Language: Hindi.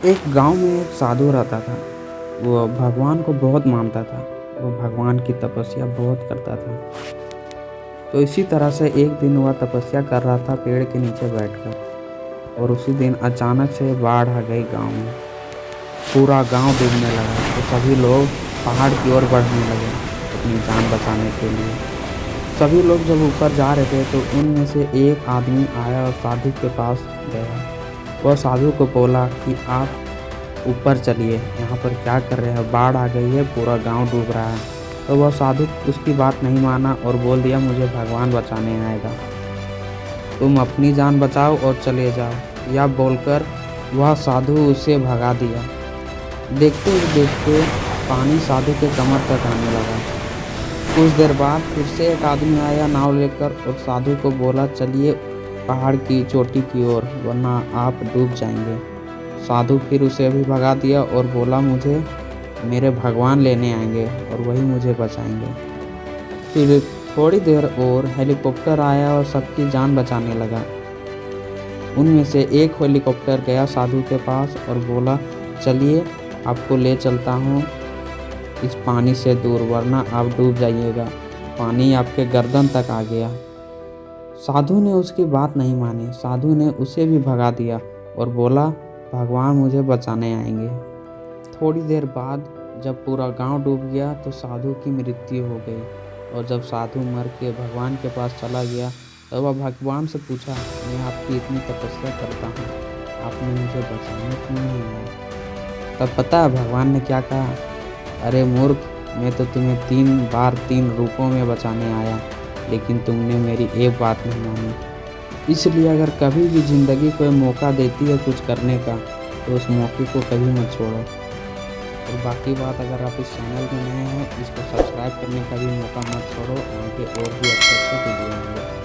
एक गाँव में एक साधु रहता था। वो भगवान को बहुत मानता था। वो भगवान की तपस्या बहुत करता था। तो इसी तरह से एक दिन वह तपस्या कर रहा था पेड़ के नीचे बैठकर, और उसी दिन अचानक से बाढ़ आ गई गाँव में। पूरा गाँव डूबने लगा तो सभी लोग पहाड़ की ओर बढ़ने लगे अपनी जान बचाने के लिए। सभी लोग जब ऊपर जा रहे थे तो उनमें से एक आदमी आया और साधु के पास गया। वह साधु को बोला कि आप ऊपर चलिए, यहाँ पर क्या कर रहे हैं, बाढ़ आ गई है, पूरा गांव डूब रहा है। तो वह साधु उसकी बात नहीं माना और बोल दिया, मुझे भगवान बचाने आएगा, तुम अपनी जान बचाओ और चले जाओ। यह बोलकर वह साधु उसे भगा दिया। देखते ही देखते पानी साधु के कमर तक आने लगा। कुछ देर बाद फिर से एक आदमी आया नाव लेकर और साधु को बोला, चलिए पहाड़ की चोटी की ओर, वरना आप डूब जाएंगे। साधु फिर उसे भी भगा दिया और बोला, मुझे मेरे भगवान लेने आएंगे और वही मुझे बचाएंगे। फिर थोड़ी देर और हेलीकॉप्टर आया और सबकी जान बचाने लगा। उनमें से एक हेलीकॉप्टर गया साधु के पास और बोला, चलिए आपको ले चलता हूँ इस पानी से दूर, वरना आप डूब जाइएगा। पानी आपके गर्दन तक आ गया। साधु ने उसकी बात नहीं मानी। साधु ने उसे भी भगा दिया और बोला, भगवान मुझे बचाने आएंगे। थोड़ी देर बाद जब पूरा गांव डूब गया तो साधु की मृत्यु हो गई। और जब साधु मर के भगवान के पास चला गया तो वह भगवान से पूछा, मैं आपकी इतनी तपस्या करता हूँ, आपने मुझे बचाने क्यों नहीं आया? तब पता है भगवान ने क्या कहा? अरे मूर्ख, मैं तो तुम्हें 3 बार 3 रूपों में बचाने आया, लेकिन तुमने मेरी एक बात नहीं मानी। इसलिए अगर कभी भी ज़िंदगी कोई मौका देती है कुछ करने का, तो उस मौके को कभी मत छोड़ो। और बाकी बात, अगर आप इस चैनल में नए हैं, इसको सब्सक्राइब करने का भी मौका मत छोड़ो। आगे और भी अच्छे अच्छे वीडियो होंगे।